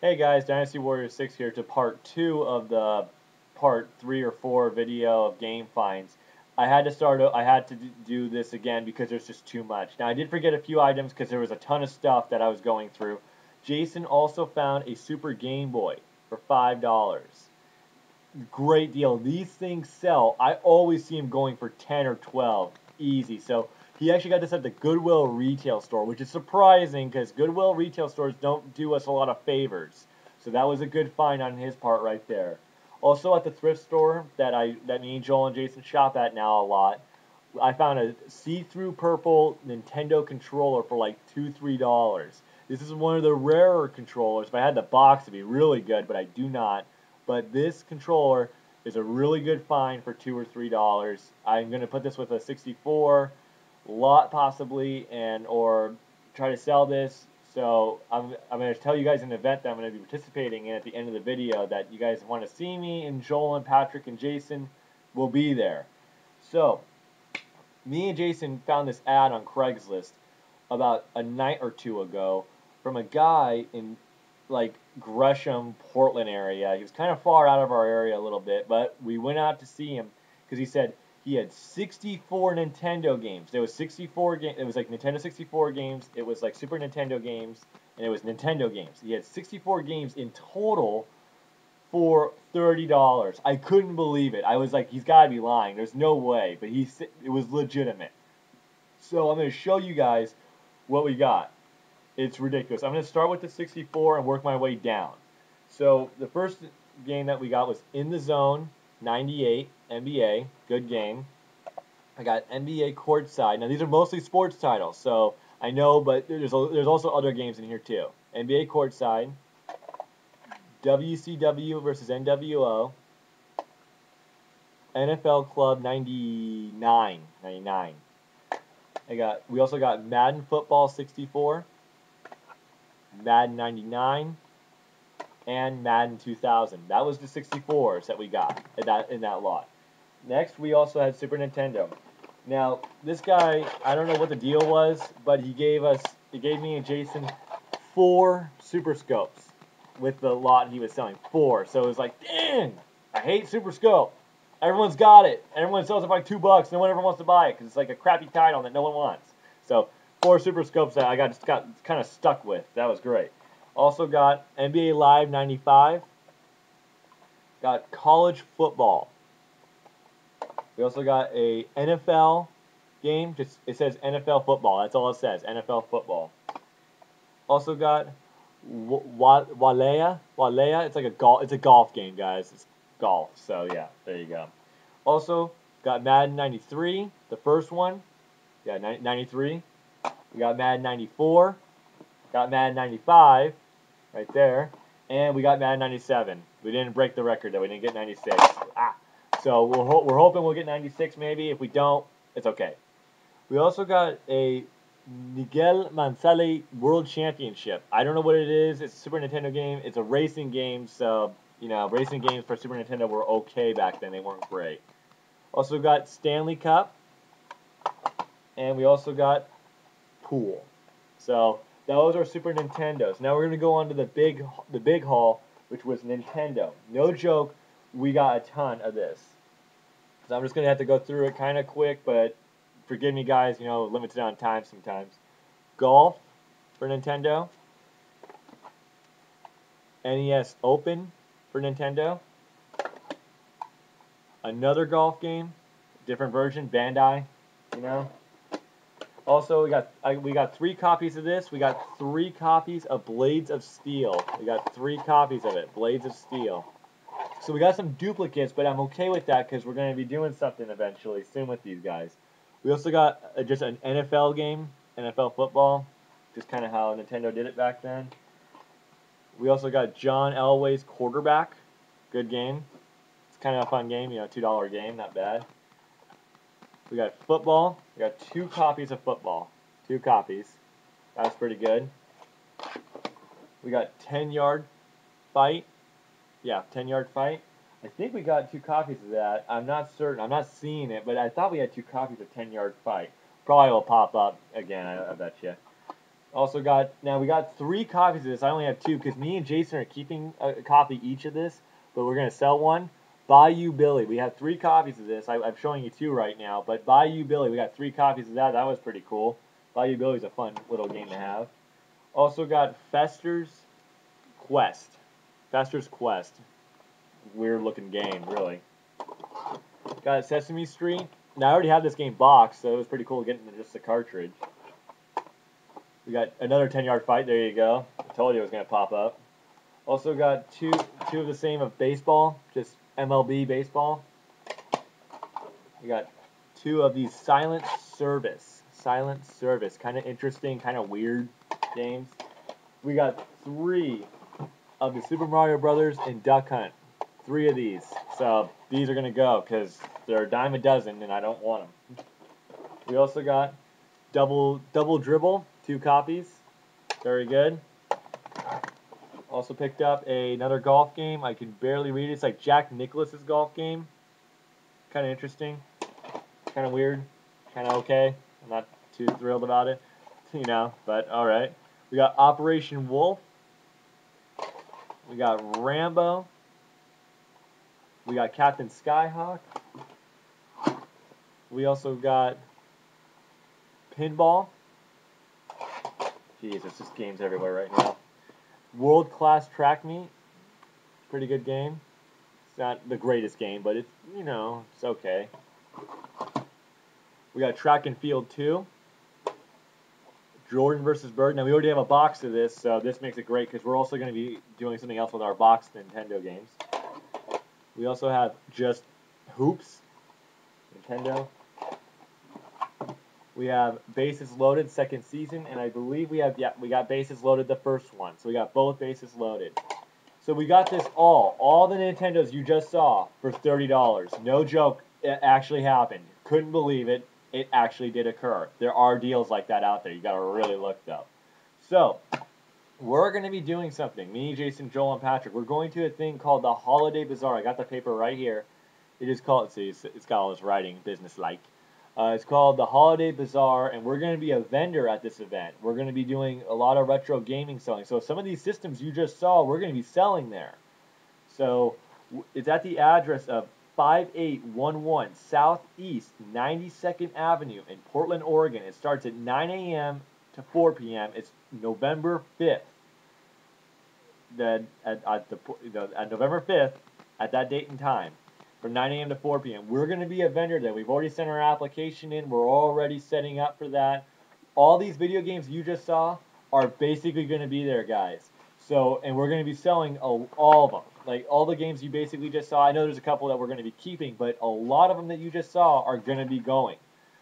Hey guys, Dynasty Warrior 6 here to part 2 of the part 3 or 4 video of game finds. I had to do this again because there's just too much. Now I did forget a few items because there was a ton of stuff that I was going through. Jason also found a Super Game Boy for $5. Great deal. These things sell. I always see them going for 10 or 12. Easy. So he actually got this at the Goodwill retail store, which is surprising because Goodwill retail stores don't do us a lot of favors. So that was a good find on his part right there. Also at the thrift store that me, Joel, and Jason shop at now a lot, I found a see-through purple Nintendo controller for like $2-3. This is one of the rarer controllers. If I had the box, it'd be really good, but I do not. But this controller is a really good find for $2 or $3. I'm gonna put this with a 64 lot possibly, and or try to sell this. So I'm gonna tell you guys an event that I'm gonna be participating in at the end of the video that you guys want to see me, and Joel and Patrick and Jason will be there. So me and Jason found this ad on Craigslist about a night or two ago from a guy in like Gresham, Portland area. He was kind of far out of our area a little bit, but we went out to see him because he said he had 64 Nintendo games. There was 64 games. It was like Nintendo 64 games. It was like Super Nintendo games, and it was Nintendo games. He had 64 games in total for $30. I couldn't believe it. I was like, he's got to be lying. There's no way, but it was legitimate. So I'm going to show you guys what we got. It's ridiculous. I'm going to start with the 64 and work my way down. So the first game that we got was In the Zone 98 NBA. Good game. I got NBA Courtside. Now these are mostly sports titles, so I know, but there's also other games in here too. NBA Courtside, WCW versus NWO, NFL Club 99. We also got Madden Football 64, Madden 99, and Madden 2000. That was the 64s that we got in that lot. Next, we also had Super Nintendo. Now, this guy, I don't know what the deal was, but he gave me and Jason 4 Super Scopes with the lot he was selling. 4. So it was like, dang, I hate Super Scope. Everyone's got it. Everyone sells it for like $2. No one ever wants to buy it because it's like a crappy title that no one wants. So 4 Super Scopes that I got kind of stuck with. That was great. Also got NBA Live 95. Got college football. We also got a NFL game. Just it says NFL football. That's all it says. NFL football. Also got Walea. It's like a golf. It's a golf game, guys. It's golf. So yeah, there you go. Also got Madden 93, the first one. Yeah, 93. We got Madden 94. Got Madden 95, right there, and we got Madden 97. We didn't break the record though. We didn't get 96. So we're hoping we'll get 96 maybe. If we don't, it's okay. We also got a Miguel Mansali World Championship. I don't know what it is. It's a Super Nintendo game. It's a racing game, so you know, racing games for Super Nintendo were okay back then. They weren't great. Also got Stanley Cup, and we also got Pool. So those are Super Nintendos. Now we're gonna go on to the big haul, which was Nintendo. No joke, we got a ton of this. So I'm just gonna have to go through it kind of quick, but forgive me, guys. You know, limited on time sometimes. Golf for Nintendo. NES Open for Nintendo. Another golf game, different version, Bandai. You know. Also, we got 3 copies of this. We got 3 copies of Blades of Steel. We got 3 copies of it, Blades of Steel. So we got some duplicates, but I'm okay with that because we're going to be doing something eventually soon with these guys. We also got just an NFL game, NFL football, just kind of how Nintendo did it back then. We also got John Elway's Quarterback, good game. It's kind of a fun game, you know, $2 game, not bad. We got football. We got 2 copies of football. 2 copies. That's pretty good. We got 10-yard fight. Yeah, 10-yard fight. I think we got 2 copies of that. I'm not certain. I'm not seeing it, but I thought we had 2 copies of 10-yard fight. Probably will pop up again, I bet you. Also got, now we got 3 copies of this. I only have 2 because me and Jason are keeping a copy each of this, but we're going to sell one. Bayou Billy. We have 3 copies of this. I'm showing you 2 right now, but Bayou Billy, we got 3 copies of that. That was pretty cool. Bayou Billy's a fun little game to have. Also got Fester's Quest. Fester's Quest. Weird looking game, really. Got Sesame Street. Now I already have this game boxed, so it was pretty cool getting just the cartridge. We got another 10-yard fight. There you go. I told you it was going to pop up. Also got two of the same of baseball, just MLB baseball. We got 2 of these Silent Service. Silent Service. Kind of interesting, kind of weird games. We got 3 of the Super Mario Brothers and Duck Hunt. 3 of these. So these are going to go because they're a dime a dozen and I don't want them. We also got Double Dribble. 2 copies. Very good. Also picked up another golf game. I can barely read it. It's like Jack Nicklaus's golf game. Kind of interesting. Kind of weird. Kind of okay. I'm not too thrilled about it. You know, but alright. We got Operation Wolf. We got Rambo. We got Captain Skyhawk. We also got Pinball. Jeez, there's just games everywhere right now. World Class Track Meet. Pretty good game. It's not the greatest game, but it's, you know, it's okay. We got Track and Field 2. Jordan versus Bird. Now, we already have a box of this, so this makes it great because we're also going to be doing something else with our boxed Nintendo games. We also have Just Hoops. Nintendo. We have Bases Loaded second season, and I believe we got Bases Loaded the first one. So we got both Bases Loaded. So we got this all the Nintendos you just saw for $30. No joke, it actually happened. Couldn't believe it. It actually did occur. There are deals like that out there. You gotta really look though. So we're gonna be doing something. Me, Jason, Joel, and Patrick. We're going to a thing called the Holiday Bazaar. I got the paper right here. It is called. See, it's got all this writing, business-like. It's called the Holiday Bazaar, and we're going to be a vendor at this event. We're going to be doing a lot of retro gaming selling. So some of these systems you just saw, we're going to be selling there. So it's at the address of 5811 Southeast 92nd Avenue in Portland, Oregon. It starts at 9 a.m. to 4 p.m. It's November 5th. At November 5th, at that date and time. From 9 a.m. to 4 p.m. We're going to be a vendor there. We've already sent our application in. We're already setting up for that. All these video games you just saw are basically going to be there, guys. So, and we're going to be selling all of them. Like, all the games you basically just saw. I know there's a couple that we're going to be keeping, but a lot of them that you just saw are going to be going.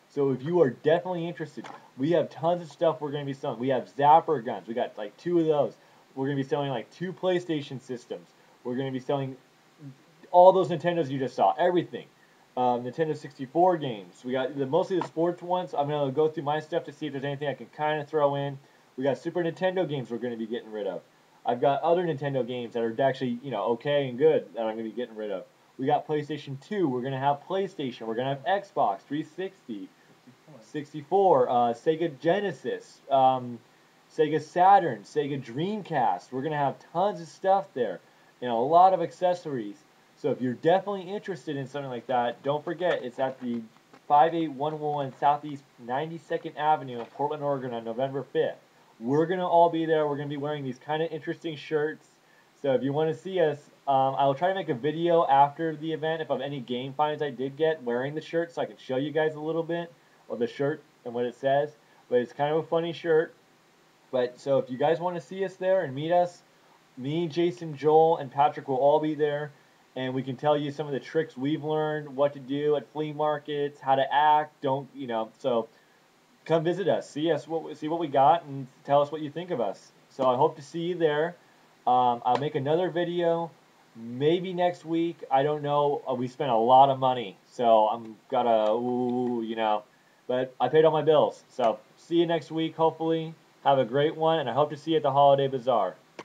So if you are definitely interested, we have tons of stuff we're going to be selling. We have Zapper guns. We got like 2 of those. We're going to be selling like 2 PlayStation systems. We're going to be selling all those Nintendos you just saw, everything. Nintendo 64 games. We got mostly the sports ones. I'm going to go through my stuff to see if there's anything I can kind of throw in. We got Super Nintendo games we're going to be getting rid of. I've got other Nintendo games that are actually, you know, okay and good that I'm going to be getting rid of. We got PlayStation 2. We're going to have PlayStation. We're going to have Xbox 360, 64, Sega Genesis, Sega Saturn, Sega Dreamcast. We're going to have tons of stuff there and a lot of accessories. So if you're definitely interested in something like that, don't forget, it's at the 5811 Southeast 92nd Avenue in Portland, Oregon on November 5th. We're going to all be there. We're going to be wearing these kind of interesting shirts. So if you want to see us, I'll try to make a video after the event if of any game finds I did get wearing the shirt so I can show you guys a little bit of the shirt and what it says. But it's kind of a funny shirt. But so if you guys want to see us there and meet us, me, Jason, Joel, and Patrick will all be there. And we can tell you some of the tricks we've learned, what to do at flea markets, how to act, so come visit us, see what we got, and tell us what you think of us. So I hope to see you there. I'll make another video, maybe next week, I don't know, we spent a lot of money, so I'm but I paid all my bills. So see you next week, hopefully, have a great one, and I hope to see you at the Holiday Bazaar.